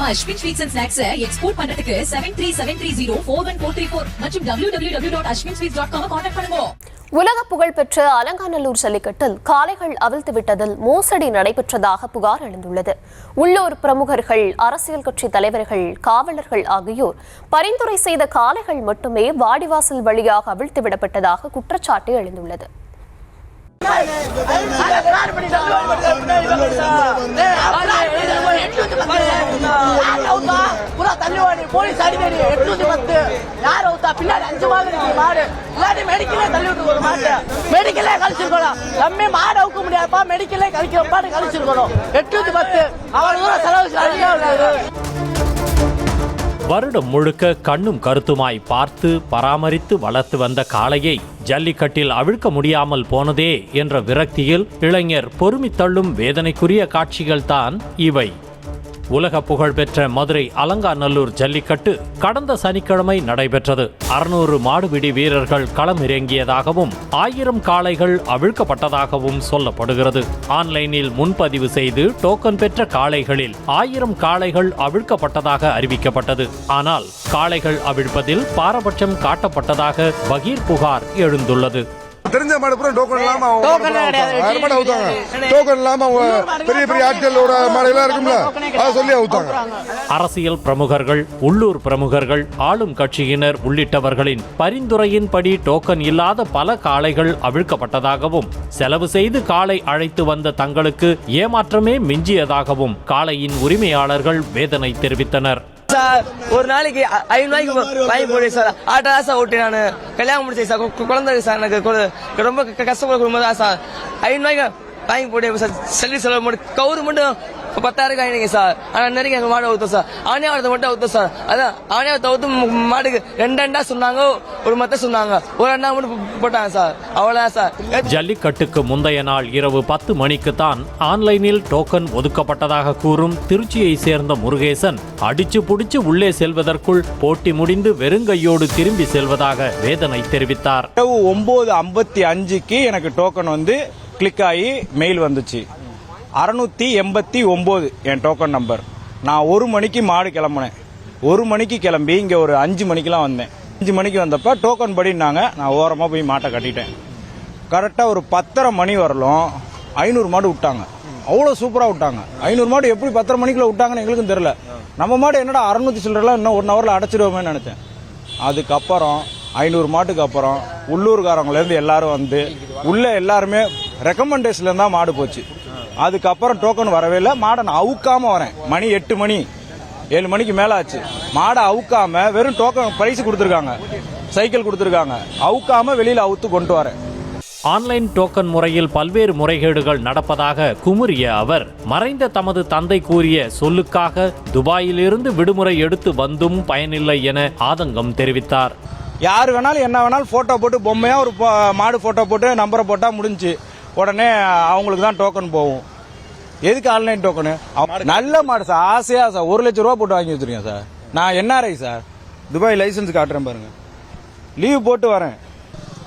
நம்ம Ashwin sweets and snacks export பண்றதுக்கு 7373041434 மற்றும் www.ashwinsweets.com கான்டாக்ட் பண்ணுங்க. உலக புகழ்பெற்ற அலங்காநல்லூர் ஜல்லிக்கட்டில் காளைகள் அவிழ்த்து விட்டதில் மோசடி நடைபெற்றதாக புகார் எழுந்துள்ளது. உள்ளூர் பிரமுகர்கள், அரசியல் கட்சி தலைவர்கள், காவலர்கள் ஆகியோர் பரிந்துரை செய்த காளைகள் மட்டுமே வாடிவாசல் வழியாக அவிழ்த்து விடப்பட்டதாக குற்றச்சாட்டு எழுந்துள்ளது. வருடம் முழுக்க கண்ணும் கருத்துமாய் பார்த்து பராமரித்து வளர்த்து வந்த காளையை ஜல்லிக்கட்டில் அவிழ்க்க முடியாமல் போனதே என்ற விரக்தியில் இளைஞர் பொறுமி தள்ளும் வேதனைக்குரிய காட்சிகள்தான் இவை. உலக புகழ்பெற்ற மதுரை அலங்காநல்லூர் ஜல்லிக்கட்டு கடந்த சனிக்கிழமை நடைபெற்றது. 600 மாடுபிடி வீரர்கள் களமிறங்கியதாகவும் 1000 காளைகள் அவிழ்க்கப்பட்டதாகவும் சொல்லப்படுகிறது. ஆன்லைனில் முன்பதிவு செய்து டோக்கன் பெற்ற காளைகளில் 1000 காளைகள் அவிழ்க்கப்பட்டதாக அறிவிக்கப்பட்டது. ஆனால் காளைகள் அவிழ்ப்பதில் பாரபட்சம் காட்டப்பட்டதாக பகீர் புகார் எழுந்துள்ளது. தெரிஞ்ச மாடு பூரா டோக்கன் இல்லாம டோக்கன் இல்லாம பெரிய பெரிய ஆட்களோட மாடுகளா இருக்கும்ல அதை சொல்லி அவுத்தாங்க. அரசியல் பிரமுகர்கள், உள்ளூர் பிரமுகர்கள், ஆளும் கட்சியினர் உள்ளிட்டவர்களின் பரிந்துரையின்படி டோக்கன் இல்லாத பல காளைகள் அவிழ்க்கப்பட்டதாகவும் செலவு செய்து காளை அழைத்து வந்த தங்களுக்கு ஏமாற்றமே மிஞ்சியதாகவும் காளையின் உரிமையாளர்கள் வேதனை தெரிவித்தனர். ஒரு நாளைக்கு 500 ரூபாய்க்கு வாங்கி போடுறேன் சார். ஆட்டோ தான் சார் ஓட்டி நான் கல்யாணம் முடிச்சேன் சார். குழந்தை சார் எனக்கு ரொம்ப கஷ்டப்பட குடும்பம் தான் சார். 500 ரூபாய்க்கு வாங்கி போடுறேன் சார். செல்லி செலவு மட்டும் கவுரு மட்டும் 10,000 ஆயிடுங்க சார். ஆனா நிறைய எங்க மாடு அவுத்தோம் சார். ஆணையாவத்தை மட்டும் அவுத்தோம் சார். அதான் ஆணையாவத்தை அவுத்து மாடுக்கு 2 அண்டா சொன்னாங்க, ஒரு மத்த சொன்னாங்க, ஒரு அண்டா மட்டும் போட்டாங்க சார். அவ்வளவுதான் சார். ஜல்லிக்கட்டுக்கு முந்தைய நாள் இரவு 10 மணிக்கு தான் ஆன்லைனில் டோக்கன் ஒதுக்கப்பட்டதாக கூறும் திருச்சியை சேர்ந்த முருகேசன் அடிச்சு புடிச்சு உள்ளே செல்வதற்குள் போட்டி முடிந்து வெறுங்கையோடு திரும்பி செல்வதாக வேதனை தெரிவித்தார். 9:55க்கு எனக்கு டோக்கன் வந்து கிளிக் ஆகி மெயில் வந்துச்சு. 689 என் டோக்கன் நம்பர். நான் 1 மணிக்கு மாடு கிளம்புனேன். 1 மணிக்கு கிளம்பி இங்கே ஒரு 5 மணிக்கெலாம் வந்தேன். 5 மணிக்கு வந்தப்போ டோக்கன் படினாங்க. நான் ஓரமாக போய் மாட்டை கட்டிட்டேன். கரெக்டாக ஒரு 10:30 மணி வரலும் 500 மாடு விட்டாங்க. அவ்வளோ சூப்பராக விட்டாங்க. 500 மாடு எப்படி 10:30 மணிக்குள்ள விட்டாங்கன்னு எங்களுக்கும் தெரியல. நம்ம மாடு என்னடா 600 சில்லறலாம் இன்னும் 1 ஹவரில் அடைச்சிடுவோமே நினைச்சேன். அதுக்கப்புறம் 500 மாட்டுக்கு அப்புறம் உள்ளூர்காரங்கலேருந்து எல்லாரும் வந்து உள்ள எல்லாருமே ரெக்கமெண்டேஷன்ல தான் மாடு போச்சு. அதுக்கப்புறம் டோக்கன் வரவே இல்லை. மாடை நான் அவுக்காம வரேன். மணி 8 மணி 7 மணிக்கு மேல ஆச்சு. மாடை அவுக்காம வெறும் டோக்கன் பிரைஸ் கொடுத்துருக்காங்க, சைக்கிள் கொடுத்துருக்காங்க, அவுக்காம வெளியில அவுத்து கொண்டு வரேன். ஆன்லைன் டோக்கன் முறையில் பல்வேறு முறைகேடுகள் நடப்பதாக குமுறிய அவர் மறைந்த தமது தந்தை கூறிய சொல்லுக்காக துபாயிலிருந்து விடுமுறை எடுத்து வந்தும் பயனில்லை என ஆதங்கம் தெரிவித்தார். யார் வேணாலும் என்ன வேணாலும் போட்டோ போட்டு பொம்மையா ஒரு மாடு போட்டோ போட்டு நம்பரை போட்டா முடிஞ்சு உடனே அவங்களுக்கு தான் டோக்கன் போகும். எதுக்கு ஆன்லைன் டோக்கனு? நல்ல மாடு சார், ஆசையா சார் 1 லட்சம் ரூபா போட்டு வாங்கி வச்சிருக்கேன் சார். நான் என்ஆர்ஐ சார், துபாய் லைசன்ஸ் காட்டுறேன் பாருங்க. லீவ் போட்டு வரேன்,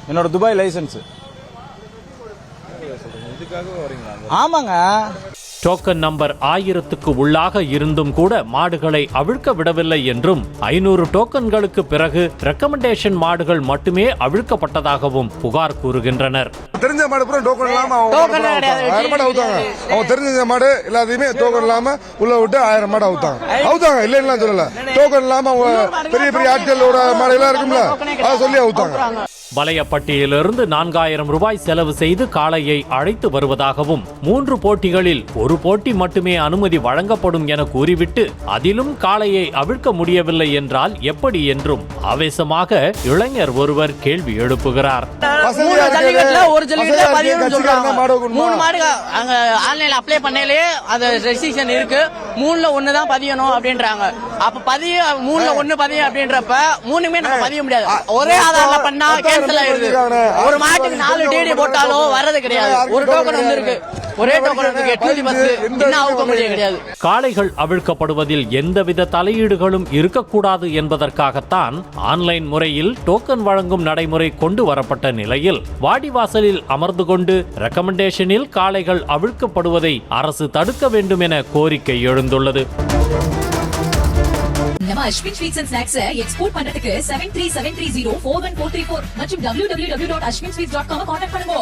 என்னோட துபாய் லைசன்ஸ். ஆமாங்க. டோக்கன் நம்பர் 1000க்கு உள்ளாக இருந்தும் கூட மாடுகளை அவிழ்க்க விடவில்லை என்றும் 500 டோக்கன்களுக்கு பிறகு ரெக்கமெண்டேஷன் மாடுகள் மட்டுமே அவிழ்க்கப்பட்டதாகவும் புகார் கூறுகின்றனர். தெரிஞ்ச மாடு பூரா டோக்கன் இல்லாம அவங்க தெரிஞ்ச மாடு எல்லாத்தையுமே டோக்கன் இல்லாம உள்ள விட்டு 1000 மாடு அவுத்தாங்க. இல்லைன்னு சொல்லல. டோக்கன் இல்லாம அவங்க பெரிய பெரிய ஆட்களோட மாடுகளா இருக்கும்ல அதை சொல்லி அவுத்தாங்க. வலையப்பட்டியிலிருந்து 4000 ரூபாய் செலவு செய்து காளையை அழைத்து வருவதாகவும் 3 போட்டிகளில் 1 போட்டி மட்டுமே அனுமதி வழங்கப்படும் என கூறிவிட்டு அதிலும் காளையை அவிழ்க்க முடியவில்லை என்றால் எப்படி என்றும் ஆவேசமாக இளைஞர் ஒருவர் கேள்வி எழுப்புகிறார். அப்ளை பண்ணலே அது ரெஸ்ட்ரிக்ஷன் இருக்கு. 3ல 1 தான் பதியணும் அப்படின்றாங்க. அப்ப 3ல 1 பதியும் அப்படின்றப்ப 3மே நம்ம பதிய முடியாது. ஒரே ஆதாரல பண்ணா கேன்சல் ஆயிருது. ஒரு மாட்டுக்கு 4 டிடி போட்டாலும் வரது கிடையாது. ஒரு டோக்கன் வந்திருக்கு, ஒரே டோக்கன் கிடையாது. காளைகள் அவிழ்க்கப்படுவதில் எந்தவித தலையீடுகளும் இருக்கக்கூடாது என்பதற்காகத்தான் ஆன்லைன் முறையில் டோக்கன் வழங்கும் நடைமுறை கொண்டு வரப்பட்ட நிலையில் வாடிவாசலில் அமர்ந்து கொண்டு ரெக்கமெண்டேஷனில் காளைகள் அவிழ்க்கப்படுவதை அரசு தடுக்க வேண்டும் என கோரிக்கை எழுந்துள்ளது. நம்ம Ashwin sweets and snacks export பண்றதுக்கு 7373041434 மற்றும் www.ashwinsweets.com கான்டாக்ட் பண்ணுங்க.